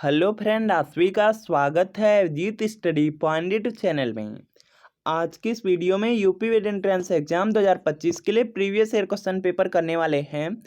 Hello friend, आप सभी का स्वागत है अजीत स्टडी पॉइंट चैनल में। आज की इस वीडियो में यूपी वेट एंट्रेंस एग्जाम 2025 के लिए प्रीवियस ईयर क्वेश्चन पेपर करने वाले हैं।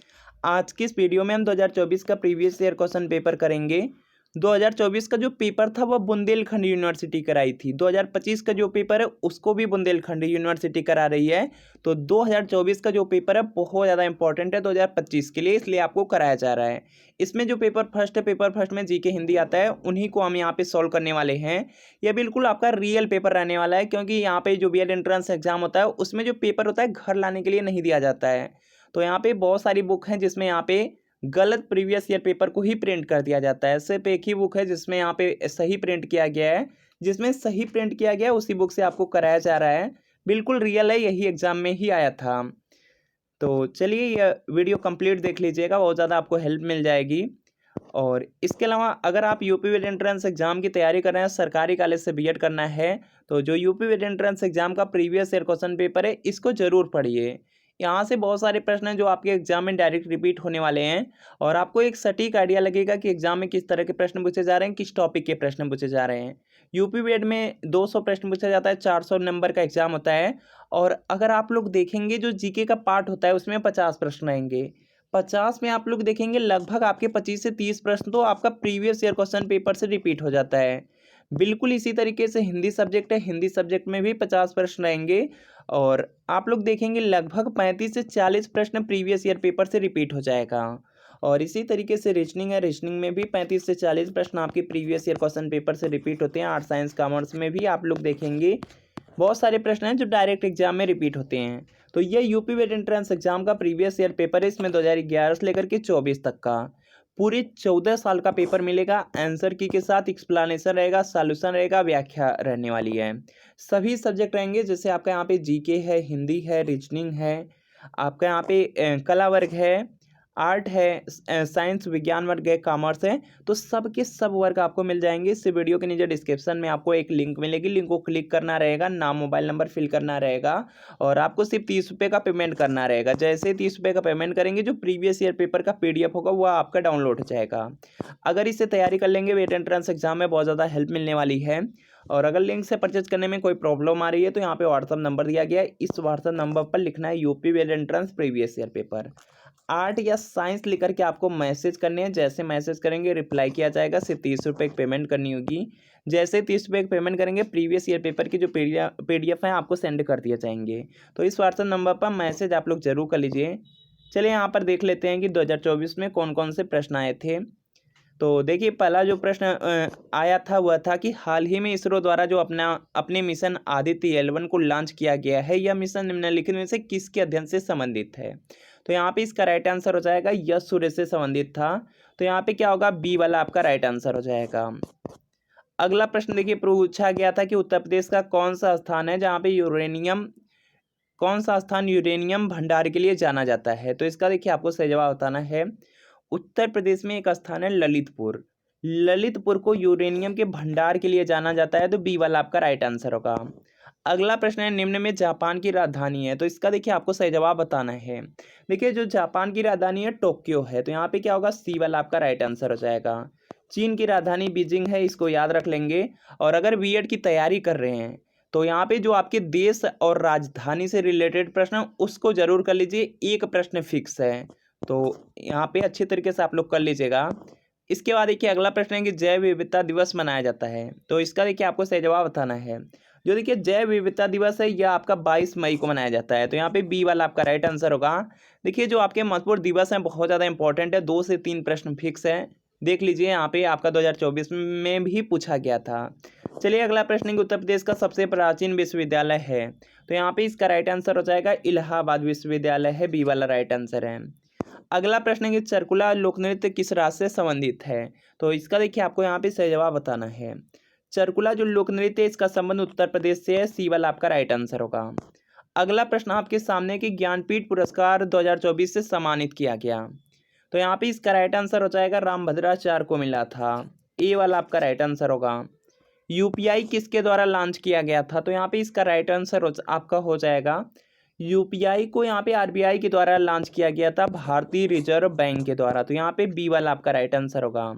आज की इस वीडियो में हम 2024 का प्रीवियस ईयर क्वेश्चन पेपर करेंगे। 2024 का जो पेपर था वह बुंदेलखंड यूनिवर्सिटी कराई थी। 2025 का जो पेपर है उसको भी बुंदेलखंड यूनिवर्सिटी करा रही है। तो 2024 का जो पेपर है बहुत ज़्यादा इंपॉर्टेंट है 2025 के लिए, इसलिए आपको कराया जा रहा है। इसमें जो पेपर फर्स्ट में जीके हिंदी आता है उन्हीं को हम यहाँ पे सॉल्व करने वाले हैं। यह बिल्कुल आपका रियल पेपर रहने वाला है, क्योंकि यहाँ पे जो बीएड एंट्रेंस एग्जाम होता है उसमें जो पेपर होता है घर लाने के लिए नहीं दिया जाता है। तो यहाँ पे बहुत सारी बुक हैं जिसमें यहाँ पे गलत प्रीवियस ईयर पेपर को ही प्रिंट कर दिया जाता है। सिर्फ एक ही बुक है जिसमें यहाँ पे सही प्रिंट किया गया है, जिसमें सही प्रिंट किया गया है उसी बुक से आपको कराया जा रहा है। बिल्कुल रियल है, यही एग्जाम में ही आया था। तो चलिए यह वीडियो कंप्लीट देख लीजिएगा, बहुत ज़्यादा आपको हेल्प मिल जाएगी। और इसके अलावा अगर आप यूपी वेट एंट्रेंस एग्जाम की तैयारी कर रहे हैं, सरकारी कॉलेज से बीएड करना है, तो जो यूपी वेट एंट्रेंस एग्जाम का प्रीवियस ईयर क्वेश्चन पेपर है इसको जरूर पढ़िए। यहाँ से बहुत सारे प्रश्न हैं जो आपके एग्जाम में डायरेक्ट रिपीट होने वाले हैं, और आपको एक सटीक आइडिया लगेगा कि एग्जाम में किस तरह के प्रश्न पूछे जा रहे हैं, किस टॉपिक के प्रश्न पूछे जा रहे हैं। यूपी वेट में 200 प्रश्न पूछा जाता है, 400 नंबर का एग्जाम होता है। और अगर आप लोग देखेंगे जो जीके का पार्ट होता है उसमें 50 प्रश्न आएंगे। 50 में आप लोग देखेंगे लगभग आपके 25 से 30 प्रश्न तो आपका प्रीवियस ईयर क्वेश्चन पेपर से रिपीट हो जाता है। बिल्कुल इसी तरीके से हिंदी सब्जेक्ट है, हिंदी सब्जेक्ट में भी 50 प्रश्न रहेंगे, और आप लोग देखेंगे लगभग 35 से 40 प्रश्न प्रीवियस ईयर पेपर से रिपीट हो जाएगा। और इसी तरीके से रीजनिंग है, रीजनिंग में भी 35 से 40 प्रश्न आपके प्रीवियस ईयर क्वेश्चन पेपर से रिपीट होते हैं। आर्ट्स साइंस कॉमर्स में भी आप लोग देखेंगे बहुत सारे प्रश्न हैं जो डायरेक्ट एग्जाम में रिपीट होते हैं। तो ये यूपी वेट एंट्रेंस एग्जाम का प्रीवियस ईयर पेपर है, इसमें 2011 से लेकर के 24 तक का पूरे 14 साल का पेपर मिलेगा। आंसर की के साथ एक्सप्लेनेशन रहेगा, सॉल्यूशन रहेगा, व्याख्या रहने वाली है। सभी सब्जेक्ट रहेंगे, जैसे आपका यहाँ पे जीके है, हिंदी है, रीजनिंग है, आपका यहाँ पे कला वर्ग है, आर्ट है, साइंस विज्ञान वर्ग है, कॉमर्स है। तो सब के सब वर्ग आपको मिल जाएंगे। इस वीडियो के नीचे डिस्क्रिप्शन में आपको एक लिंक मिलेगी, लिंक को क्लिक करना रहेगा, नाम मोबाइल नंबर फिल करना रहेगा, और आपको सिर्फ 30 रुपये का पेमेंट करना रहेगा। जैसे 30 रुपये का पेमेंट करेंगे जो प्रीवियस ईयर पेपर का PDF होगा वह आपका डाउनलोड हो जाएगा। अगर इससे तैयारी कर लेंगे वेट एंट्रेंस एग्जाम में बहुत ज़्यादा हेल्प मिलने वाली है। और अगर लिंक से परचेज करने में कोई प्रॉब्लम आ रही है तो यहाँ पे व्हाट्सअप नंबर दिया गया है, इस व्हाट्सअप नंबर पर लिखना है UP wet entrance previous year paper. Art या साइंस लिख करके आपको मैसेज करने हैं, जैसे मैसेज करेंगे रिप्लाई किया जाएगा। सिर्फ 30 रुपये की पेमेंट करनी होगी। जैसे 30 रुपये की पेमेंट करेंगे प्रीवियस ईयर पेपर की जो PDF है आपको सेंड कर दिए जाएंगे। तो इस व्हाट्सएप नंबर पर मैसेज आप लोग जरूर कर लीजिए। चलिए यहाँ पर देख लेते हैं कि 2024 में कौन कौन से प्रश्न आए थे। तो देखिए पहला जो प्रश्न आया था वह था कि हाल ही में इसरो द्वारा जो अपने मिशन आदित्य L1 को लॉन्च किया गया है, यह मिशन निम्नलिखित में से किसके अध्ययन से संबंधित है। तो यहाँ पे इसका राइट आंसर हो जाएगा यश सूर्य से संबंधित था। तो यहाँ पे क्या होगा, बी वाला आपका राइट आंसर हो जाएगा। अगला प्रश्न देखिए पूछा गया था कि उत्तर प्रदेश का कौन सा स्थान है जहाँ पे यूरेनियम भंडार के लिए जाना जाता है। तो इसका देखिए आपको सही जवाब बताना है। उत्तर प्रदेश में एक स्थान है ललितपुर। ललितपुर को यूरेनियम के भंडार के लिए जाना जाता है, तो बी वाला आपका राइट आंसर होगा। अगला प्रश्न है निम्न में जापान की राजधानी है। तो इसका देखिए आपको सही जवाब बताना है। देखिए जो जापान की राजधानी है टोक्यो है, तो यहाँ पे क्या होगा, सी वाला आपका राइट आंसर हो जाएगा। चीन की राजधानी बीजिंग है, इसको याद रख लेंगे। और अगर बीएड की तैयारी कर रहे हैं तो यहाँ पे जो आपके देश और राजधानी से रिलेटेड प्रश्न उसको जरूर कर लीजिए, एक प्रश्न फिक्स है, तो यहाँ पे अच्छे तरीके से आप लोग कर लीजिएगा। इसके बाद देखिए अगला प्रश्न है कि जैव विविधता दिवस मनाया जाता है। तो इसका देखिए आपको सही जवाब बताना है। जो देखिए जैव विविधता दिवस है यह आपका 22 मई को मनाया जाता है, तो यहाँ पे बी वाला आपका राइट आंसर होगा। देखिए जो आपके महत्वपूर्ण दिवस हैं बहुत ज़्यादा इंपॉर्टेंट है, 2 से 3 प्रश्न फिक्स है, देख लीजिए यहाँ पे आपका 2024 में भी पूछा गया था। चलिए अगला प्रश्न है कि उत्तर प्रदेश का सबसे प्राचीन विश्वविद्यालय है। तो यहाँ पे इसका राइट आंसर हो जाएगा इलाहाबाद विश्वविद्यालय है, बी वाला राइट आंसर है। अगला प्रश्न है कि चरकुला लोक नृत्य किस राज्य से संबंधित है। तो इसका देखिए आपको यहाँ पे सही जवाब बताना है। चरकुला जो लोक नृत्य है इसका संबंध उत्तर प्रदेश से है, सी वाला आपका राइट आंसर होगा। अगला प्रश्न आपके सामने कि ज्ञानपीठ पुरस्कार 2024 से सम्मानित किया गया। तो यहाँ पे इसका राइट आंसर हो जाएगा रामभद्राचार्य को मिला था, ए वाला आपका राइट आंसर होगा। यूपीआई किसके द्वारा लॉन्च किया गया था। तो यहाँ पे इसका राइट आंसर आपका हो जाएगा यूपीआई को यहाँ पे आरबीआई के द्वारा लॉन्च किया गया था, भारतीय रिजर्व बैंक के द्वारा। तो यहाँ पे बी वाला आपका राइट आंसर होगा।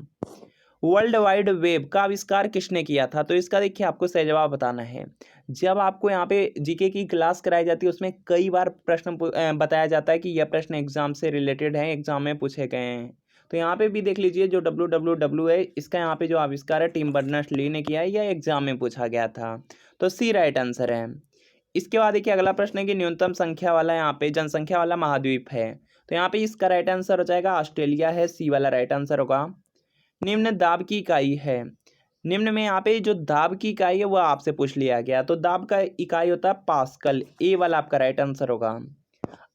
वर्ल्ड वाइड वेब का आविष्कार किसने किया था? तो इसका देखिए आपको सही जवाब बताना है। जब आपको यहाँ पे जीके की क्लास कराई जाती है उसमें कई बार प्रश्न बताया जाता है कि यह प्रश्न एग्जाम से रिलेटेड है, एग्जाम में पूछे गए हैं। तो यहाँ पे भी देख लीजिए जो WWW है इसका यहाँ पे जो आविष्कार है टिम बर्नर्स-ली ने किया है, यह एग्जाम में पूछा गया था। तो सी राइट आंसर है। इसके बाद देखिए अगला प्रश्न है कि न्यूनतम संख्या वाला यहाँ पे जनसंख्या वाला महाद्वीप है। तो यहाँ पे इसका राइट आंसर हो जाएगा ऑस्ट्रेलिया है, सी वाला राइट आंसर होगा। निम्न दाब की इकाई है। निम्न में यहाँ पे जो दाब की इकाई है वह आपसे पूछ लिया गया, तो दाब का इकाई होता है पास्कल, ए वाला आपका राइट आंसर होगा।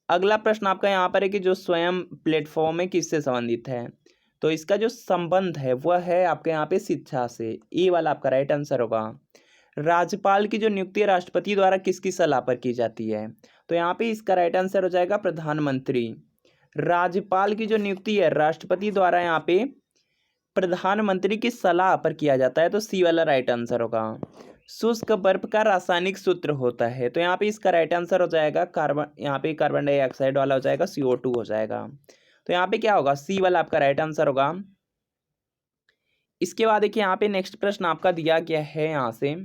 अगला प्रश्न आपका यहाँ पर है कि जो स्वयं प्लेटफॉर्म है किससे संबंधित है? तो इसका जो संबंध है वह है आपके यहाँ पे शिक्षा से, ए वाला आपका राइट आंसर होगा। राज्यपाल की जो नियुक्ति राष्ट्रपति द्वारा किसकी सलाह पर की जाती है? तो यहाँ पे इसका राइट आंसर हो जाएगा प्रधानमंत्री। राज्यपाल की जो नियुक्ति है राष्ट्रपति द्वारा यहाँ पे प्रधानमंत्री की सलाह पर किया जाता है, तो सी वाला राइट आंसर होगा। शुष्क बर्फ का रासायनिक सूत्र होता है, तो यहाँ पे इसका राइट आंसर हो जाएगा कार्बन, यहाँ पे कार्बन डाइऑक्साइड वाला हो जाएगा, CO2 हो जाएगा। तो यहाँ पे क्या होगा? सी वाला आपका राइट आंसर होगा। इसके बाद देखिए यहाँ पे नेक्स्ट प्रश्न आपका दिया गया है यहाँ से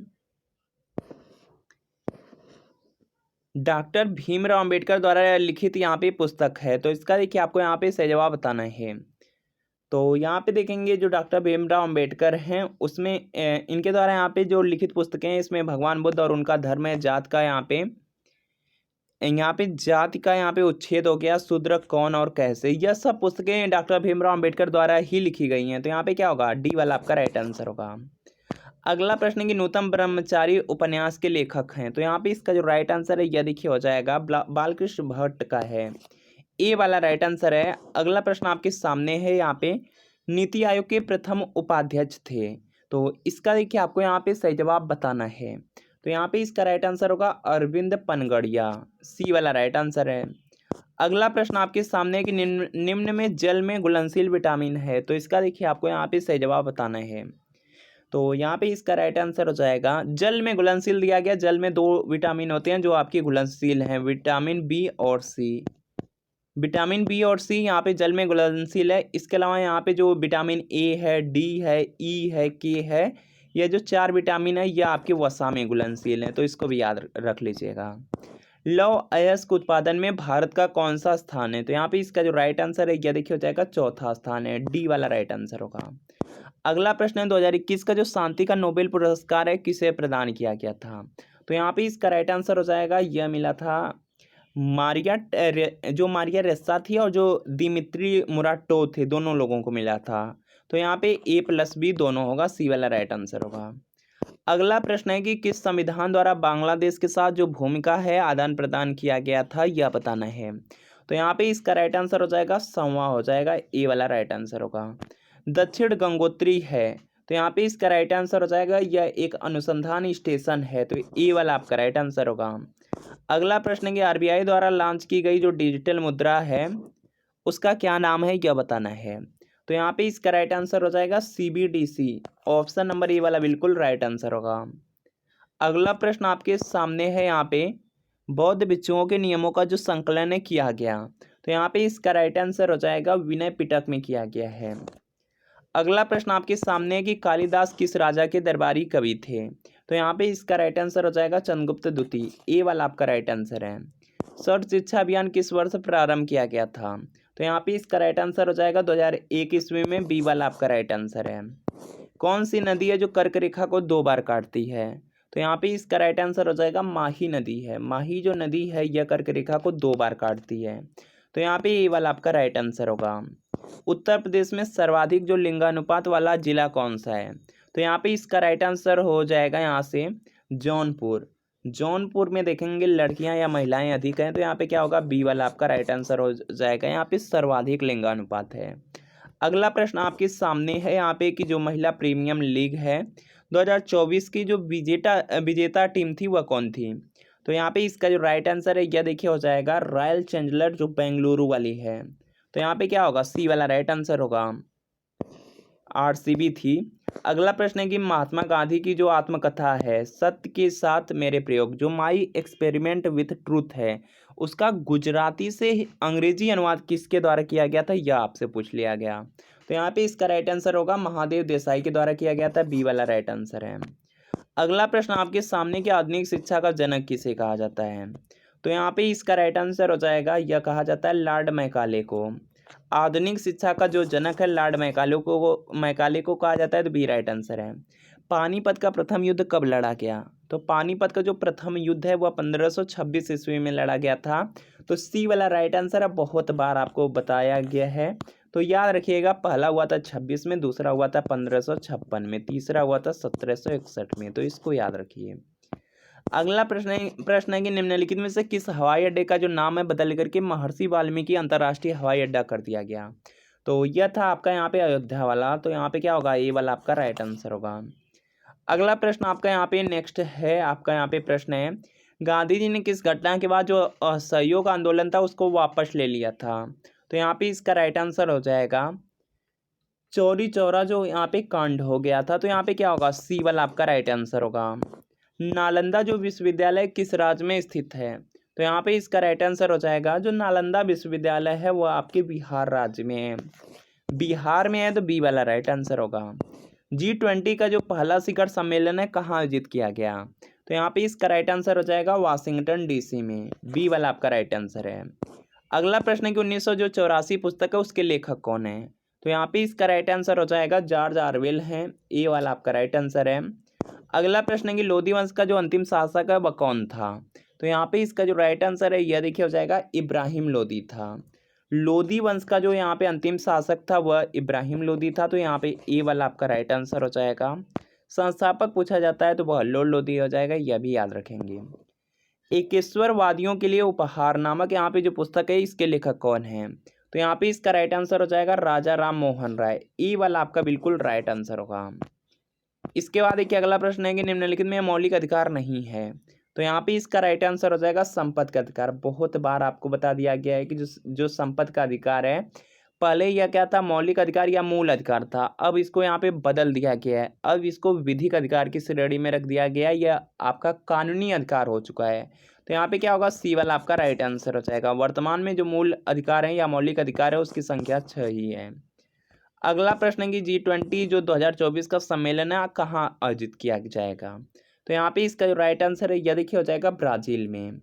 डॉक्टर भीमराव अंबेडकर द्वारा लिखित यहाँ पे पुस्तक है, तो इसका देखिए आपको यहाँ पे सही जवाब बताना है। तो यहाँ पे देखेंगे जो डॉक्टर भीमराव अंबेडकर हैं उसमें इनके द्वारा यहाँ पे जो लिखित पुस्तकें हैं इसमें भगवान बुद्ध और उनका धर्म है, जात का यहाँ पे जाति का यहाँ पे उच्छेद हो गया, शूद्र कौन और कैसे, यह सब पुस्तकें डॉक्टर भीमराव अंबेडकर द्वारा ही लिखी गई हैं। तो यहाँ पे क्या होगा? डी वाला आपका राइट आंसर होगा। अगला प्रश्न है कि नूतन ब्रह्मचारी उपन्यास के लेखक हैं, तो यहाँ पे इसका जो राइट आंसर है यह देखिए हो जाएगा बालकृष्ण भट्ट का है, ए वाला राइट आंसर है। अगला प्रश्न आपके सामने है, यहाँ पे नीति आयोग के प्रथम उपाध्यक्ष थे, तो इसका देखिए आपको यहाँ पे सही जवाब बताना है। तो यहाँ पे इसका राइट आंसर होगा अरविंद पनगड़िया, सी वाला राइट आंसर है। अगला प्रश्न आपके सामने है कि निम्न में जल में घुलनशील विटामिन है, तो इसका देखिए आपको यहाँ पे सही जवाब बताना है। तो यहाँ पे इसका राइट आंसर हो जाएगा जल में घुलनशील दिया गया। जल में 2 विटामिन होते हैं जो आपकी घुलनशील हैं, विटामिन बी और सी। विटामिन बी और सी यहाँ पे जल में घुलनशील है। इसके अलावा यहाँ पे जो विटामिन ए है, डी है, ई है, के है, ये जो 4 विटामिन है ये आपके वसा में घुलनशील है, तो इसको भी याद रख लीजिएगा। लौह अयस्क उत्पादन में भारत का कौन सा स्थान है? तो यहाँ पे इसका जो राइट आंसर है यह देखिए हो जाएगा चौथा स्थान है, डी वाला राइट आंसर होगा। अगला प्रश्न है 2021 का जो शांति का नोबेल पुरस्कार है किसे प्रदान किया गया था? तो यहाँ पे इसका राइट आंसर हो जाएगा यह मिला था मारिया रेस्सा थी और जो दिमित्री मुराटो थे, दोनों लोगों को मिला था। तो यहाँ पे A+B दोनों होगा, सी वाला राइट आंसर होगा। अगला प्रश्न है कि किस संविधान द्वारा बांग्लादेश के साथ जो भूमिका है आदान प्रदान किया गया था यह बताना है। तो यहाँ पे इसका राइट आंसर हो जाएगा संवा हो जाएगा, ए वाला राइट आंसर होगा। दक्षिण गंगोत्री है, तो यहाँ पे इसका राइट आंसर हो जाएगा यह एक अनुसंधान स्टेशन है, तो ए वाला आपका राइट आंसर होगा। अगला प्रश्न है कि RBI द्वारा लॉन्च की गई जो डिजिटल मुद्रा है उसका क्या नाम है यह बताना है। तो यहाँ पे इसका राइट आंसर हो जाएगा CBDC, ऑप्शन नंबर ए वाला बिल्कुल राइट आंसर होगा। अगला प्रश्न आपके सामने है, यहाँ पे बौद्ध भिक्षुओं के नियमों का जो संकलन है किया गया, तो यहाँ पे इसका राइट आंसर हो जाएगा विनय पिटक में किया गया है। अगला प्रश्न आपके सामने है कि कालिदास किस राजा के दरबारी कवि थे? तो यहाँ पे इसका राइट आंसर हो जाएगा चंद्रगुप्त द्वितीय, ए वाला आपका राइट आंसर है। सर्व शिक्षा अभियान किस वर्ष प्रारंभ किया गया था? तो यहाँ पे इसका राइट आंसर हो जाएगा 2001 ईस्वी में, बी वाला आपका राइट आंसर है। कौन सी नदी है जो कर्क रेखा को 2 बार काटती है? तो यहाँ पे इसका राइट आंसर हो जाएगा माही नदी है। माही जो नदी है यह कर्क रेखा को 2 बार काटती है, तो यहाँ पे ए वाला आपका राइट आंसर होगा। उत्तर प्रदेश में सर्वाधिक जो लिंगानुपात वाला जिला कौन सा है? तो यहाँ पे इसका राइट आंसर हो जाएगा यहाँ से जौनपुर। जौनपुर में देखेंगे लड़कियां या महिलाएं अधिक हैं, तो यहाँ पे क्या होगा? बी वाला आपका राइट आंसर हो जाएगा, यहाँ पे सर्वाधिक लिंगानुपात है। अगला प्रश्न आपके सामने है यहाँ पे कि जो महिला प्रीमियम लीग है 2024 की जो विजेता टीम थी वह कौन थी? तो यहाँ पे इसका जो राइट आंसर है यह देखिए हो जाएगा रॉयल चैलेंजर्स जो बेंगलुरु वाली है, तो यहाँ पे क्या होगा? सी वाला राइट आंसर होगा, RCB थी। अगला प्रश्न है कि महात्मा गांधी की जो आत्मकथा है सत्य के साथ मेरे प्रयोग, जो माई एक्सपेरिमेंट विथ ट्रूथ है, उसका गुजराती से अंग्रेजी अनुवाद किसके द्वारा किया गया था यह आपसे पूछ लिया गया। तो यहाँ पे इसका राइट आंसर होगा महादेव देसाई के द्वारा किया गया था, बी वाला राइट आंसर है। अगला प्रश्न आपके सामने कि आधुनिक शिक्षा का जनक किसे कहा जाता है? तो यहाँ पे इसका राइट आंसर हो जाएगा, यह कहा जाता है लॉर्ड मैकाले को। आधुनिक शिक्षा का जो जनक है लॉर्ड मैकाले को कहा जाता है, तो बी राइट आंसर है। पानीपत का प्रथम युद्ध कब लड़ा गया? तो पानीपत का जो प्रथम युद्ध है वह 1526 ईस्वी में लड़ा गया था, तो सी वाला राइट आंसर है। बहुत बार आपको बताया गया है, तो याद रखिएगा, पहला हुआ था 26 में, दूसरा हुआ था 1556 में, तीसरा हुआ था 1761 में, तो इसको याद रखिए। अगला प्रश्न है कि निम्नलिखित में से किस हवाई अड्डे का जो नाम है बदल करके महर्षि वाल्मीकि अंतर्राष्ट्रीय हवाई अड्डा कर दिया गया? तो यह था आपका यहाँ पे अयोध्या वाला, तो यहाँ पे क्या होगा, ये वाला आपका राइट आंसर होगा। अगला प्रश्न आपका यहाँ पे नेक्स्ट है, आपका यहाँ पे प्रश्न है, गांधी जी ने किस घटना के बाद जो असहयोग आंदोलन था उसको वापस ले लिया था? तो यहाँ पे इसका राइट आंसर हो जाएगा चौरी चौरा जो यहाँ पे कांड हो गया था, तो यहाँ पे क्या होगा, सी वाला आपका राइट आंसर होगा। नालंदा जो विश्वविद्यालय किस राज्य में स्थित है? तो यहाँ पे इसका राइट आंसर हो जाएगा, जो नालंदा विश्वविद्यालय है वो आपके बिहार राज्य में है, बिहार में है, तो बी वाला राइट आंसर होगा। G20 का जो पहला शिखर सम्मेलन है कहाँ आयोजित किया गया? तो यहाँ पे इसका राइट आंसर हो जाएगा वाशिंगटन DC में, बी वाला आपका राइट आंसर है। अगला प्रश्न है कि 1984 पुस्तक है उसके लेखक कौन है? तो यहाँ पे इसका राइट आंसर हो जाएगा जॉर्ज ऑरवेल है, ए वाला आपका राइट आंसर है। अगला प्रश्न है कि लोधी वंश का जो अंतिम शासक है वह कौन था? तो यहाँ पे इसका जो राइट आंसर है यह देखिए हो जाएगा इब्राहिम लोधी था। लोधी वंश का जो यहाँ पे अंतिम शासक था वह इब्राहिम लोधी था, तो यहाँ पे ए वाला आपका राइट आंसर हो जाएगा। संस्थापक पूछा जाता है तो वह हल्लोल लोधी हो जाएगा, यह भी याद रखेंगे। एकेश्वरवादियों के लिए उपहार नामक यहाँ पे जो पुस्तक है इसके लेखक कौन है? तो यहाँ पे इसका राइट आंसर हो जाएगा राजा राम मोहन राय, ई वाला आपका बिल्कुल राइट आंसर होगा। इसके बाद एक अगला प्रश्न है कि निम्नलिखित में मौलिक अधिकार नहीं है? तो यहाँ पे इसका राइट आंसर हो जाएगा संपत्ति का अधिकार। बहुत बार आपको बता दिया गया है कि जो संपत्ति का अधिकार है, पहले यह क्या था, मौलिक अधिकार या मूल अधिकार था, अब इसको यहाँ पे बदल दिया गया है, अब इसको विधिक अधिकार की श्रेणी में रख दिया गया है, यह आपका कानूनी अधिकार हो चुका है। तो यहाँ पे क्या होगा, सी वाला आपका राइट आंसर हो जाएगा। वर्तमान में जो मूल अधिकार है या मौलिक अधिकार है उसकी संख्या 6 ही है। अगला प्रश्न है कि G20 जो 2024 का सम्मेलन है कहाँ आयोजित किया जाएगा? तो यहाँ पे इसका जो राइट आंसर है यह देखिए हो जाएगा ब्राजील में,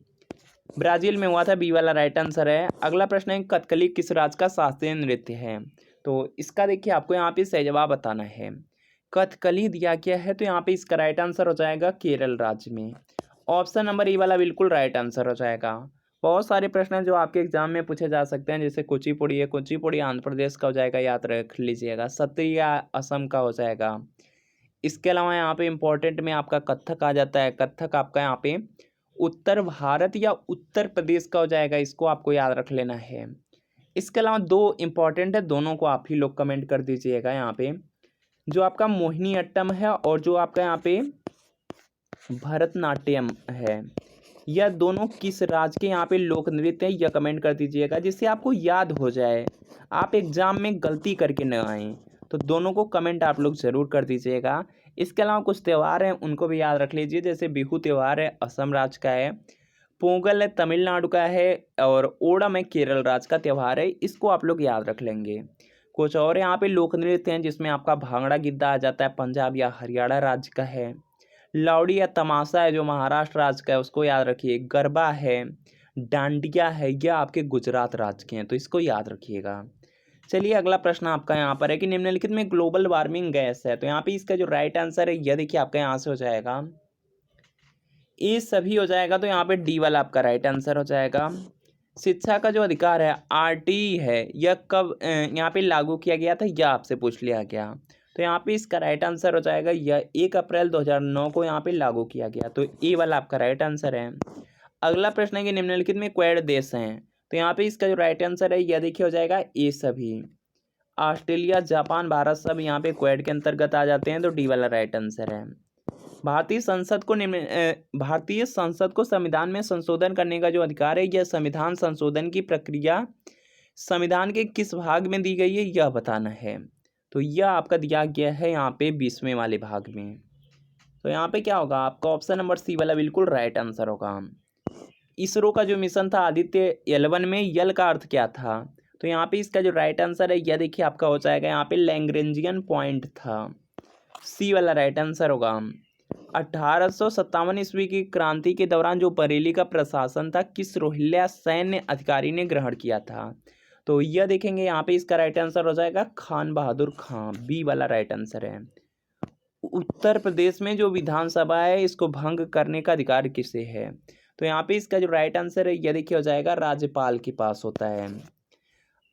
ब्राजील में हुआ था, बी वाला राइट आंसर है। अगला प्रश्न है कथकली किस राज्य का शास्त्रीय नृत्य है? तो इसका देखिए आपको यहाँ पे सही जवाब बताना है। कथकली दिया गया है, तो यहाँ पे इसका राइट आंसर हो जाएगा केरल राज्य में। ऑप्शन नंबर ई वाला बिल्कुल राइट आंसर हो जाएगा। बहुत सारे प्रश्न हैं जो आपके एग्जाम में पूछे जा सकते हैं, जैसे कुचिपुड़ी है, कुचिपुड़ी आंध्र प्रदेश का हो जाएगा, याद रख लीजिएगा। सत्रिया असम का हो जाएगा। इसके अलावा यहाँ पे इम्पोर्टेंट में आपका कथक आ जाता है, कथक आपका यहाँ पे उत्तर भारत या उत्तर प्रदेश का हो जाएगा, इसको आपको याद रख लेना है। इसके अलावा दो इम्पॉर्टेंट है, दोनों को आप ही लोग कमेंट कर दीजिएगा। यहाँ पे जो आपका मोहिनीअट्टम है और जो आपका यहाँ पे भरतनाट्यम है, यह दोनों किस राज्य के यहाँ पे लोक नृत्य है, यह कमेंट कर दीजिएगा, जिससे आपको याद हो जाए, आप एग्जाम में गलती करके न आए। तो दोनों को कमेंट आप लोग ज़रूर कर दीजिएगा। इसके अलावा कुछ त्यौहार हैं उनको भी याद रख लीजिए, जैसे बिहू त्यौहार है असम राज्य का है, पोंगल है तमिलनाडु का है, और ओणम है केरल राज्य का त्यौहार है, इसको आप लोग याद रख लेंगे। कुछ और यहाँ पे लोक नृत्य हैं जिसमें आपका भांगड़ा गिद्धा आ जाता है, पंजाब या हरियाणा राज्य का है। लावड़ी या तमाशा है जो महाराष्ट्र राज्य का है, उसको याद रखिए। गरबा है, डांडिया है, यह आपके गुजरात राज्य के हैं, तो इसको याद रखिएगा। चलिए अगला प्रश्न आपका यहाँ पर है कि निम्नलिखित में ग्लोबल वार्मिंग गैस है? तो यहाँ पे इसका जो राइट आंसर है यह देखिए आपका यहाँ से हो जाएगा, ये सभी हो जाएगा, तो यहाँ पे डी वाला आपका राइट आंसर हो जाएगा। शिक्षा का जो अधिकार है RTE है, यह कब यहाँ पे लागू किया गया था, यह आपसे पूछ लिया गया। तो यहाँ पे इसका राइट आंसर हो जाएगा, यह 1 अप्रैल 2009 को यहाँ पे लागू किया गया, तो ए वाला आपका राइट आंसर है। अगला प्रश्न है कि निम्नलिखित में क्वेड देश हैं? तो यहाँ पे इसका जो राइट आंसर है यह देखिए हो जाएगा ए सभी। ऑस्ट्रेलिया, जापान, भारत सब यहाँ पे क्वेड के अंतर्गत आ जाते हैं, तो डी वाला राइट आंसर है। भारतीय संसद को संविधान में संशोधन करने का जो अधिकार है, यह संविधान संशोधन की प्रक्रिया संविधान के किस भाग में दी गई है, यह बताना है। तो यह आपका दिया गया है यहाँ पे 20वें वाले भाग में। तो यहाँ पे क्या होगा, आपका ऑप्शन नंबर सी वाला बिल्कुल राइट आंसर होगा। इसरो का जो मिशन था आदित्य 11 में यल का अर्थ क्या था? तो यहाँ पे इसका जो राइट आंसर है यह देखिए आपका हो जाएगा यहाँ पे लैग्रेंजियन पॉइंट था, सी वाला राइट आंसर होगा। 1857 ईस्वी की क्रांति के दौरान जो बरेली का प्रशासन था किस रोहिल्ला सैन्य अधिकारी ने ग्रहण किया था? तो यह देखेंगे यहाँ पे इसका राइट आंसर हो जाएगा खान बहादुर खां, बी वाला राइट आंसर है। उत्तर प्रदेश में जो विधानसभा है इसको भंग करने का अधिकार किसे है? तो यहाँ पे इसका जो राइट आंसर है यह देखिए हो जाएगा राज्यपाल के पास होता है।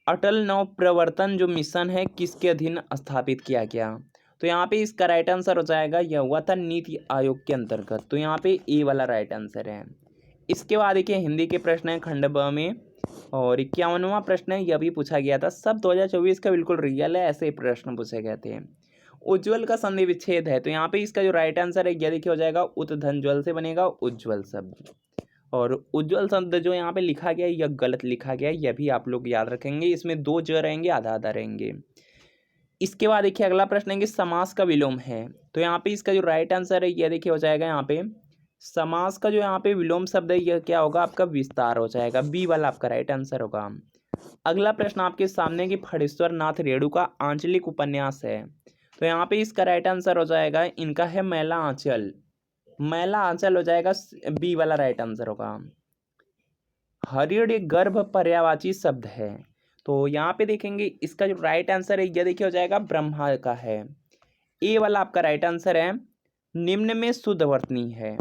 अटल नव प्रवर्तन जो मिशन है किसके अधीन स्थापित किया गया? तो यहाँ पे इसका राइट आंसर हो जाएगा यह हुआ था नीति आयोग के अंतर्गत, तो यहाँ पे ए वाला राइट आंसर है। इसके बाद देखिए हिंदी के प्रश्न है खंड ब में, और 51वां प्रश्न है, यह भी पूछा गया था। सब 2024 का बिल्कुल रियल है, ऐसे प्रश्न पूछे गए थे। उज्ज्वल का संधि विच्छेद है, तो यहाँ पे इसका जो राइट आंसर है यह देखिए हो जाएगा उत्धनज्वल से बनेगा उज्ज्वल शब्द, और उज्ज्वल शब्द जो यहाँ पे लिखा गया है यह गलत लिखा गया है, यह भी आप लोग याद रखेंगे। इसमें दो ज रहेंगे, आधा आधा रहेंगे। इसके बाद देखिए अगला प्रश्न है कि समास का विलोम है, तो यहाँ पे इसका जो राइट आंसर है यह देखिए हो जाएगा यहाँ पे समास का जो यहाँ पे विलोम शब्द है यह क्या होगा आपका विस्तार हो जाएगा, बी वाला आपका राइट आंसर होगा। अगला प्रश्न आपके सामने कि फणीश्वर नाथ रेणु का आंचलिक उपन्यास है, तो यहाँ पे इसका राइट आंसर हो जाएगा इनका है मैला आंचल, मैला आंचल हो जाएगा, बी वाला राइट आंसर होगा। हरिण गर्भ पर्यायवाची शब्द है, तो यहाँ पे देखेंगे इसका जो राइट आंसर है यह देखिए हो जाएगा ब्रह्मा का है, ए वाला आपका राइट आंसर है। निम्न में शुद्ध वर्तनी है,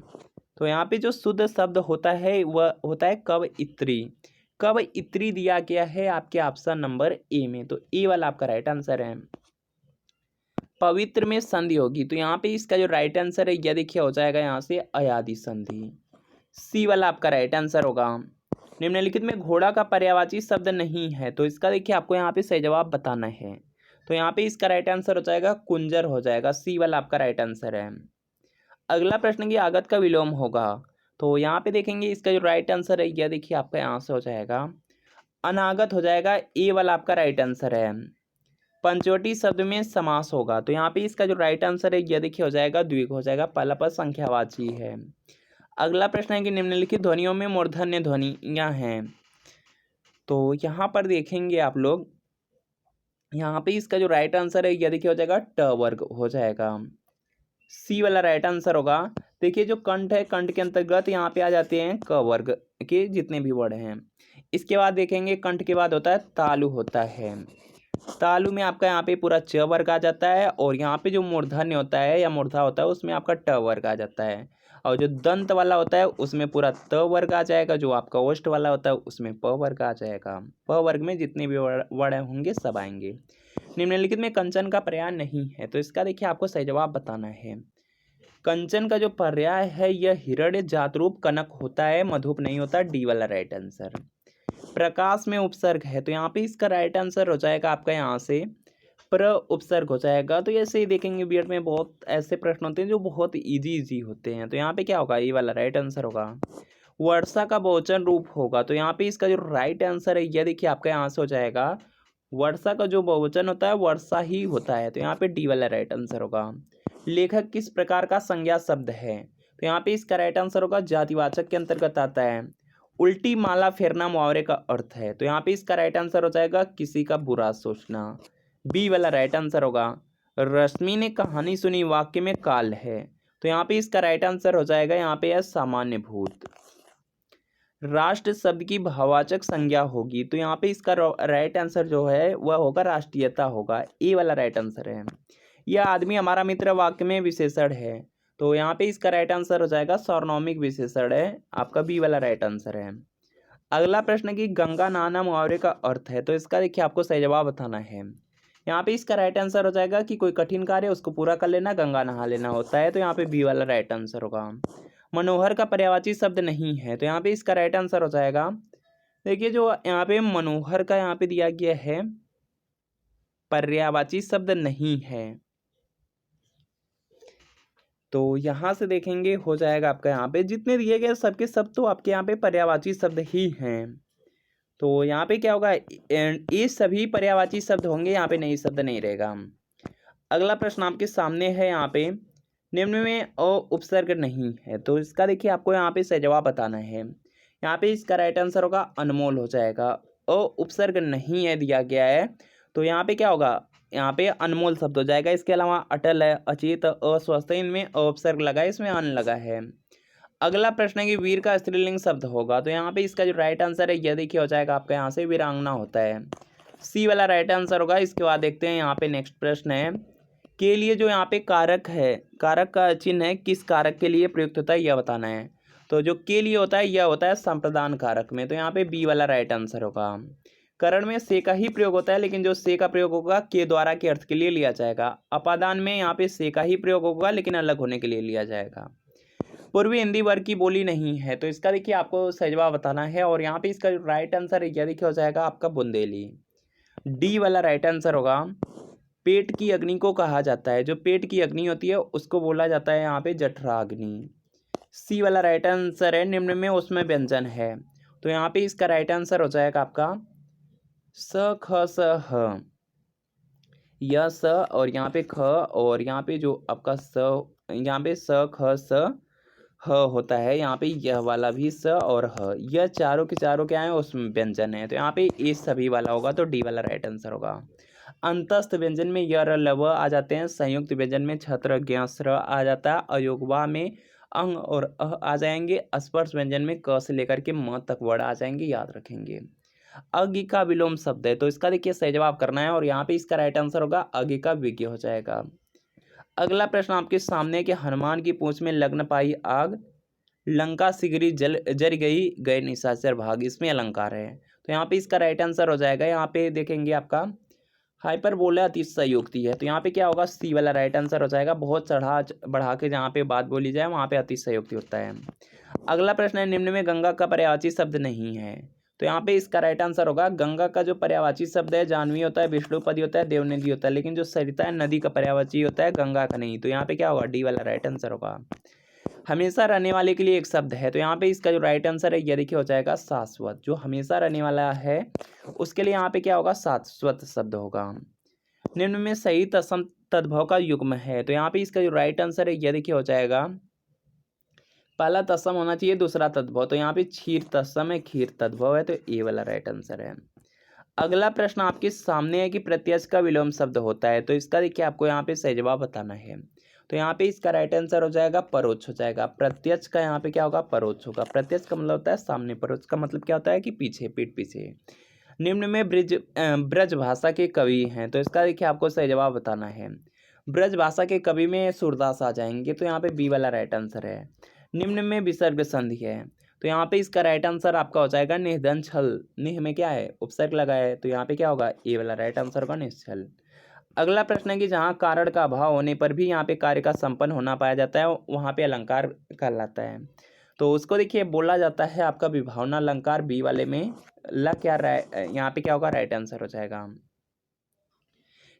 तो यहाँ पे जो शुद्ध शब्द होता है वह होता है कव इत्री, कव इत्री दिया गया है आपके ऑप्शन नंबर ए में, तो ए वाला आपका राइट आंसर है। पवित्र में संधि होगी, तो यहाँ पे इसका जो राइट आंसर है यह देखिए हो जाएगा यहाँ से अयादि संधि, सी वाला आपका राइट आंसर होगा। निम्नलिखित में घोड़ा का पर्यायवाची शब्द नहीं है, तो इसका देखिए आपको यहाँ पे सही जवाब बताना है, तो यहाँ पे इसका राइट आंसर हो जाएगा कुंजर हो जाएगा, सी वाला आपका राइट आंसर है। अगला प्रश्न की आगत का विलोम होगा, तो यहाँ पे देखेंगे इसका जो राइट आंसर है यह देखिए आपका यहाँ से हो जाएगा अनागत हो जाएगा, ए वाला आपका राइट आंसर है। पंचवटी शब्द में समास होगा, तो यहाँ पे इसका जो राइट आंसर है यह देखिए हो जाएगा द्विग हो जाएगा, पहला पद संख्यावाची है। अगला प्रश्न है कि निम्नलिखित ध्वनियों में मूर्धन्य ध्वनियाँ हैं, तो यहाँ पर देखेंगे आप लोग यहाँ पे इसका जो राइट आंसर है यह देखिए हो जाएगा ट वर्ग हो जाएगा, सी वाला राइट आंसर होगा। देखिए जो कंठ है, कंठ के अंतर्गत यहाँ पे आ जाते हैं क वर्ग के जितने भी वर्ड हैं। इसके बाद देखेंगे कंठ के बाद होता है तालु होता है, तालु में आपका यहाँ पे पूरा च वर्ग आ जाता है, और यहाँ पे जो मूर्धन्य होता है या मूर्धा होता है उसमें आपका ट वर्ग आ जाता है, और जो दंत वाला होता है उसमें पूरा त वर्ग आ जाएगा, जो आपका ओष्ठ वाला होता है उसमें प वर्ग आ जाएगा। प वर्ग में जितने भी वर्ड होंगे सब आएंगे। निम्नलिखित में कंचन का पर्याय नहीं है, तो इसका देखिए आपको सही जवाब बताना है। कंचन का जो पर्याय है यह हिरण्य जातरूप कनक होता है, मधुप नहीं होता, डी वाला राइट आंसर। प्रकाश में उपसर्ग है, तो यहाँ पे इसका राइट आंसर हो जाएगा आपका यहाँ से प्र उपसर्ग हो जाएगा। तो ऐसे ही देखेंगे बीएड में बहुत ऐसे प्रश्न होते हैं जो बहुत इजी होते हैं, तो यहाँ पे क्या होगा, ये वाला राइट आंसर होगा। वर्षा का बहुवचन रूप होगा, तो यहाँ पे इसका जो राइट आंसर है यह देखिए आपका यहाँ से हो जाएगा वर्षा का जो बहुवचन होता है वर्षा ही होता है, तो यहाँ पे डी वाला राइट आंसर होगा। लेखक किस प्रकार का संज्ञा शब्द है, तो यहाँ पे इसका राइट आंसर होगा जातिवाचक के अंतर्गत आता है। उल्टी माला फेरना मुहावरे का अर्थ है, तो यहाँ पे इसका राइट आंसर हो जाएगा किसी का बुरा सोचना, बी वाला राइट आंसर होगा। रश्मि ने कहानी सुनी वाक्य में काल है, तो यहाँ पे इसका राइट आंसर हो जाएगा यहाँ पे है सामान्य भूत। राष्ट्र शब्द की भाववाचक संज्ञा होगी, तो यहाँ पे इसका राइट आंसर जो है वह होगा राष्ट्रीयता होगा, ए वाला राइट आंसर है। यह आदमी हमारा मित्र वाक्य में विशेषण है, तो यहाँ पे इसका राइट आंसर हो जाएगा सार्वनामिक विशेषण है, आपका बी वाला राइट आंसर है। अगला प्रश्न की गंगा नहाना मुहावरे का अर्थ है, तो इसका देखिए आपको सही जवाब बताना है। यहाँ पे इसका राइट आंसर हो जाएगा कि कोई कठिन कार्य उसको पूरा कर लेना, गंगा नहा लेना होता है, तो यहाँ पे बी वाला राइट आंसर होगा। मनोहर का पर्यायवाची शब्द नहीं है, तो यहाँ पे इसका राइट आंसर हो जाएगा, देखिए जो यहाँ पे मनोहर का यहाँ पे दिया गया है पर्यायवाची शब्द नहीं है, तो यहाँ से देखेंगे हो जाएगा आपका यहाँ पे जितने दिए गए सबके सब तो आपके यहाँ पे पर्यायवाची शब्द ही हैं, तो यहाँ पे क्या होगा ये सभी पर्यायवाची शब्द होंगे, यहाँ पे नई शब्द नहीं रहेगा। अगला प्रश्न आपके सामने है, यहाँ पे निम्न में अ उपसर्ग नहीं है, तो इसका देखिए आपको यहाँ पे सही जवाब बताना है। यहाँ पे इसका राइट आंसर होगा अनमोल हो जाएगा, उपसर्ग नहीं है दिया गया है तो यहाँ पे क्या होगा, यहाँ पे अनमोल शब्द हो जाएगा। इसके अलावा अटल है, अचेत, अस्वस्थ, इनमें उपसर्ग लगा है, इसमें अन लगा है। अगला प्रश्न है कि वीर का स्त्रीलिंग शब्द होगा, तो यहाँ पे इसका जो राइट आंसर है यह देखिए हो जाएगा आपका यहाँ से वीरांगना होता है, सी वाला राइट आंसर होगा। इसके बाद देखते हैं यहाँ पे नेक्स्ट प्रश्न है के लिए जो यहाँ पे कारक है, कारक का चिन्ह है किस कारक के लिए प्रयुक्त होता है यह बताना है। तो जो के लिए होता है यह होता है संप्रदान कारक में, तो यहाँ पे बी वाला राइट आंसर होगा। करण में से का ही प्रयोग होता है, लेकिन जो से का प्रयोग होगा के द्वारा के अर्थ के लिए लिया जाएगा। अपादान में यहाँ पे से का ही प्रयोग होगा, लेकिन अलग होने के लिए लिया जाएगा। पूर्वी हिंदी वर्ग की बोली नहीं है, तो इसका देखिए आपको सही जवाब बताना है, और यहाँ पे इसका राइट आंसर यह देखिए हो जाएगा आपका बुंदेली, डी वाला राइट आंसर होगा। पेट की अग्नि को कहा जाता है, जो पेट की अग्नि होती है उसको बोला जाता है यहाँ पे जठराग्नि, सी वाला राइट आंसर है। निम्न में उसमें व्यंजन है, तो यहाँ पे इसका राइट आंसर हो जाएगा आपका स ख स ह, यह स और यहाँ पे ख, और यहाँ पे जो आपका स, यहाँ पे स ख स ह होता है, यहाँ पे यह वाला भी स और ह, यह चारों के चारों क्या है उसमें व्यंजन है, तो यहाँ पे ए सभी वाला होगा, तो डी वाला राइट आंसर होगा। अंतस्थ व्यंजन में य र ल व आ जाते हैं, संयुक्त व्यंजन में छत्र ज्ञ स्र आ जाता है, अयोगवा में अंग और अह आ जाएंगे, स्पर्श व्यंजन में क से लेकर के म तक वर्ड आ जाएंगे, याद रखेंगे। अज्ञ का विलोम शब्द है, तो इसका देखिए सही जवाब करना है, और यहाँ पे इसका राइट आंसर होगा अज्ञ का विज्ञ हो जाएगा। अगला प्रश्न आपके सामने कि हनुमान की पूंछ में लग्न पाई आग, लंका सिगरी जल गई गए निशाचर भाग, इसमें अलंकार है, तो यहाँ पे इसका राइट आंसर हो जाएगा। यहाँ पे देखेंगे आपका हाइपरबोला अतिशयोक्ति है, तो यहाँ पे क्या होगा, सी वाला राइट आंसर हो जाएगा। बहुत चढ़ा बढ़ा के जहाँ पे बात बोली जाए वहाँ पे अतिशयोक्ति होता है। अगला प्रश्न है निम्न में गंगा का पर्यायवाची शब्द नहीं है, तो यहाँ पे इसका राइट आंसर होगा गंगा का जो पर्यायवाची शब्द है जाह्नवी होता है, विष्णुपदी होता है, देवनदी होता है, लेकिन जो सरिता है नदी का पर्यायवाची होता है, गंगा का नहीं, तो यहाँ पे क्या होगा, डी वाला राइट आंसर होगा। हमेशा रहने वाले के लिए एक शब्द है, तो यहाँ पे इसका जो राइट आंसर है यह देखिए हो जाएगा शाश्वत, जो हमेशा रहने वाला है उसके लिए यहाँ पे क्या होगा, शाश्वत शब्द होगा। निम्न में सही तत्सम तद्भव का युग्म है, तो यहाँ पे इसका जो राइट आंसर है यह देखिए हो जाएगा, पहला तत्सम होना चाहिए, दूसरा तद्भव, तो यहाँ पे क्षीर तत्सम है, खीर तद्भव है, तो ए वाला राइट आंसर है। अगला प्रश्न आपके सामने है कि प्रत्यक्ष का विलोम शब्द होता है, तो इसका देखिए आपको यहाँ पे सही जवाब बताना है, तो यहाँ पे इसका राइट आंसर हो जाएगा परोक्ष हो जाएगा। प्रत्यक्ष का यहाँ पे क्या होगा, परोक्ष होगा। प्रत्यक्ष का मतलब होता है सामने, परोक्ष का मतलब क्या होता है कि पीछे, पीठ पीछे। निम्न में ब्रज भाषा के कवि हैं, तो इसका देखिए आपको सही जवाब बताना है। ब्रज भाषा के कवि में सूरदास आ जाएंगे, तो यहाँ पे बी वाला राइट आंसर है। निम्न में विसर्ग संधि है, तो यहाँ पे इसका राइट आंसर आपका हो जाएगा निधन छल, निह में क्या है उपसर्ग लगा है, तो यहाँ पे क्या होगा, ए वाला राइट आंसर होगा निश्चल। अगला प्रश्न है कि जहाँ कारण का अभाव होने पर भी यहाँ पे कार्य का संपन्न होना पाया जाता है वहाँ पे अलंकार कहलाता है, तो उसको देखिए बोला जाता है आपका विभावना अलंकार, बी वाले में ला क्या यहाँ पे क्या होगा, राइट आंसर हो जाएगा।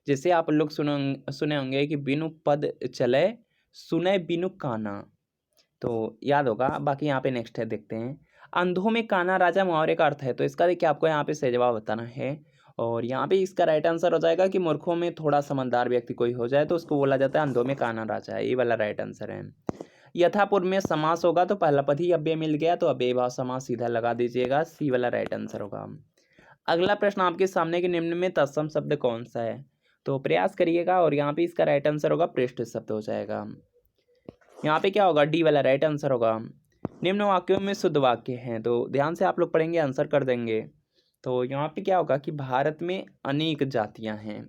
जैसे आप लोग सुने होंगे कि बिनु पद चले सुने बिनु काना, तो याद होगा। बाकी यहाँ पे नेक्स्ट है, देखते हैं। अंधों में काना राजा मुहावरे का अर्थ है, तो इसका देखिए आपको यहाँ पे सही जवाब बताना है, और यहाँ पे इसका राइट आंसर हो जाएगा कि मूर्खों में थोड़ा समझदार व्यक्ति कोई हो जाए तो उसको बोला जाता है अंधों में काना राजा, ये वाला राइट आंसर है। यथापूर्व में समास होगा, तो पहला पद ही अव्यय मिल गया, तो अव्यय भाव समास सीधा लगा दीजिएगा, सी वाला राइट आंसर होगा। अगला प्रश्न आपके सामने के निम्न में तत्सम शब्द कौन सा है, तो प्रयास करिएगा, और यहाँ पे इसका राइट आंसर होगा पृष्ठ शब्द हो जाएगा। यहाँ पे क्या होगा, डी वाला राइट आंसर होगा। निम्न वाक्यों में शुद्ध वाक्य हैं, तो ध्यान से आप लोग पढ़ेंगे आंसर कर देंगे। तो यहाँ पे क्या होगा कि भारत में अनेक जातियां हैं।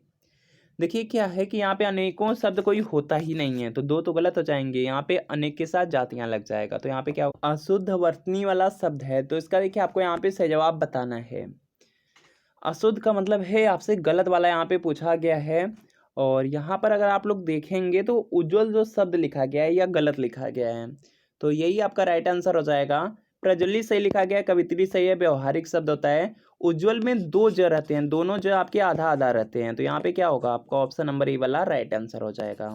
देखिए क्या है कि यहाँ पे अनेकों शब्द कोई होता ही नहीं है, तो दो तो गलत हो जाएंगे, यहाँ पे अनेक के साथ जातियां लग जाएगा, तो यहाँ पे क्या होगा, अशुद्ध वर्तनी वाला शब्द है, तो इसका देखिए आपको यहाँ पे सही जवाब बताना है। अशुद्ध का मतलब है आपसे गलत वाला यहाँ पे पूछा गया है, और यहाँ पर अगर आप लोग देखेंगे तो उज्ज्वल जो शब्द लिखा गया है या गलत लिखा गया है, तो यही आपका राइट आंसर हो जाएगा। प्रज्वलित सही लिखा गया है, कवित्री सही है, व्यवहारिक शब्द होता है। उज्ज्वल में दो ज रहते हैं, दोनों जो आपके आधा आधा रहते हैं, तो यहाँ पे क्या होगा आपका ऑप्शन नंबर ए वाला राइट आंसर हो जाएगा।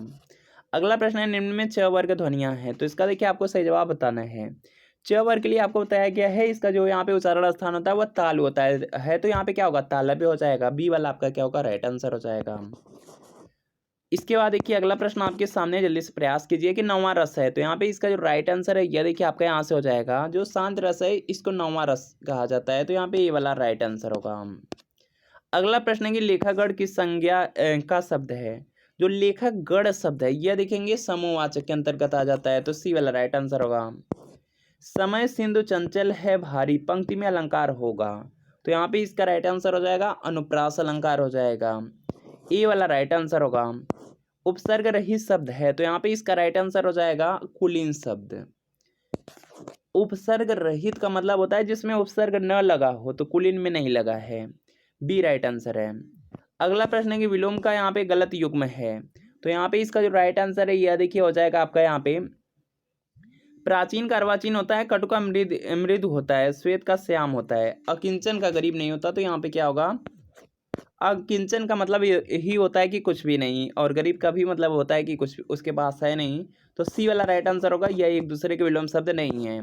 अगला प्रश्न है निम्न में च वर्ग ध्वनियां हैं, तो इसका देखिए आपको सही जवाब बताना है। च वर्ग के लिए आपको बताया गया है इसका जो यहाँ पे उच्चारण स्थान होता है वह तालु होता है, तो यहाँ पे क्या होगा तालव्य हो जाएगा, बी वाला आपका क्या होगा राइट आंसर हो जाएगा। इसके बाद देखिए अगला प्रश्न आपके सामने, जल्दी से प्रयास कीजिए कि नौवां रस है। तो यहाँ पे इसका जो राइट आंसर है यह देखिए आपका यहाँ से हो जाएगा, जो शांत रस है इसको नौवां रस कहा जाता है। तो यहाँ पे ये वाला राइट आंसर होगा। अगला प्रश्न है कि लेखागढ़ किस संज्ञा का शब्द है। जो लेखागढ़ शब्द है यह देखेंगे समूहवाचक के अंतर्गत आ जाता है। तो सी वाला राइट आंसर होगा। समय सिंधु चंचल है भारी, पंक्ति में अलंकार होगा। तो यहाँ पे इसका राइट आंसर हो जाएगा अनुप्रास अलंकार हो जाएगा। ए वाला राइट आंसर होगा। उपसर्ग रहित शब्द है। तो यहाँ पे इसका राइट आंसर हो जाएगा कुलीन शब्द। उपसर्ग रहित का मतलब होता है जिसमें उपसर्ग न लगा हो, तो कुलीन में नहीं लगा है। बी राइट आंसर है। अगला प्रश्न है कि विलोम का यहाँ पे गलत युग्म है। तो यहाँ पे इसका जो राइट आंसर है यह देखिए हो जाएगा आपका यहाँ पे प्राचीन का अर्वाचीन होता है, कटु का मृद होता है, श्वेत का श्याम होता है, अकिंचन का गरीब नहीं होता। तो यहाँ पे क्या होगा, अकिंचन का मतलब यही होता है कि कुछ भी नहीं, और गरीब का भी मतलब होता है कि कुछ उसके पास है नहीं। तो सी वाला राइट आंसर होगा, यह एक दूसरे के विलोम शब्द नहीं है।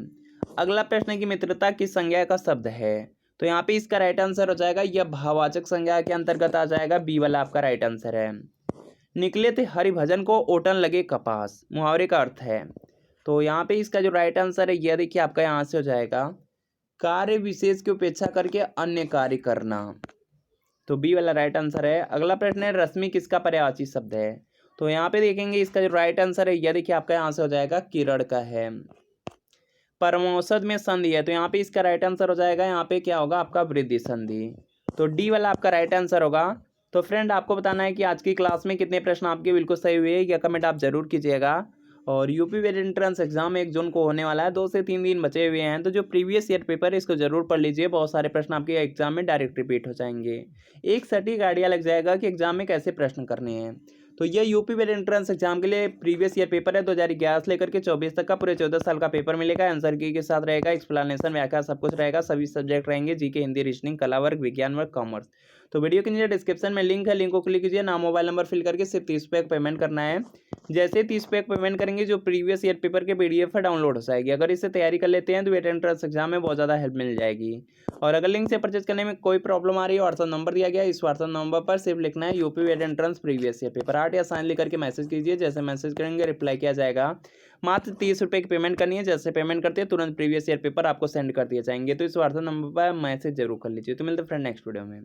अगला प्रश्न है कि मित्रता किस संज्ञा का शब्द है। तो यहाँ पे इसका राइट आंसर हो जाएगा, यह भाववाचक संज्ञा के अंतर्गत आ जाएगा। बी वाला आपका राइट आंसर है। निकले थे हरिभजन को ओटन लगे कपास, मुहावरे का अर्थ है। तो यहाँ पे इसका जो राइट आंसर है यह देखिए आपका यहाँ से हो जाएगा कार्य विशेष की उपेक्षा करके अन्य कार्य करना। तो बी वाला राइट आंसर है। अगला प्रश्न है रश्मि किसका पर्यायवाची शब्द है। तो यहाँ पे देखेंगे इसका जो राइट आंसर है यह देखिए आपका यहाँ से हो जाएगा किरण का है। परमौषध में संधि है। तो यहाँ पे इसका राइट आंसर हो जाएगा, यहाँ पे क्या होगा आपका वृद्धि संधि। तो डी वाला आपका राइट आंसर होगा। तो फ्रेंड आपको बताना है कि आज की क्लास में कितने प्रश्न आपके बिल्कुल सही हुए, या कमेंट आप जरूर कीजिएगा। और यूपी वेट एंट्रेंस एग्जाम 1 जून को होने वाला है, 2 से 3 दिन बचे हुए हैं। तो जो प्रीवियस ईयर पेपर है इसको जरूर पढ़ लीजिए, बहुत सारे प्रश्न आपके एग्जाम में डायरेक्ट रिपीट हो जाएंगे। एक सटीक आइडिया लग जाएगा कि एग्जाम में कैसे प्रश्न करने हैं। तो ये यूपी वेट एंट्रेंस एग्जाम के लिए प्रीवियस ईयर पेपर है, 2011 से लेकर के 24 तक का पूरे 14 साल का पेपर मिलेगा। आंसर की के साथ रहेगा, एक्सप्लेनेशन व्याख्या सब कुछ रहेगा। सभी सब्जेक्ट रहेंगे, जीके, हिंदी, रीजनिंग, कला वर्ग, विज्ञान वर्ग, कॉमर्स। तो वीडियो के नीचे डिस्क्रिप्शन में लिंक है, लिंक को क्लिक कीजिए, नाम मोबाइल नंबर फिल करके सिर्फ 30 रुपये पेमेंट करना है। जैसे 30 रुपये पेमेंट करेंगे जो प्रीवियस ईयर पेपर के PDF डाउनलोड हो जाएगी। अगर इससे तैयारी कर लेते हैं तो वेट एंट्रेंस एग्जाम में बहुत ज़्यादा हेल्प मिल जाएगी। और अगर लिंक से परचेज करने में कोई प्रॉब्लम आ रही है, व्हाट्सअप नंबर दिया गया है, इस व्हाट्सअप नंबर पर सिर्फ लिखना है UP wet entrance previous year paper 8 या साइन लिख करके मैसेज कीजिए। जैसे मैसेज करेंगे रिप्लाई किया जाएगा। मात्र 30 रुपये की पेमेंट करनी है। जैसे पेमेंट करते हैं तुरंत प्रीवियस ईयर पेपर आपको सेंड कर दिए जाएंगे। तो इस व्हाट्सअप नंबर पर मैसेज जरूर कर लीजिए। तो मिलते हैं फ्रेंड नेक्स्ट वीडियो में।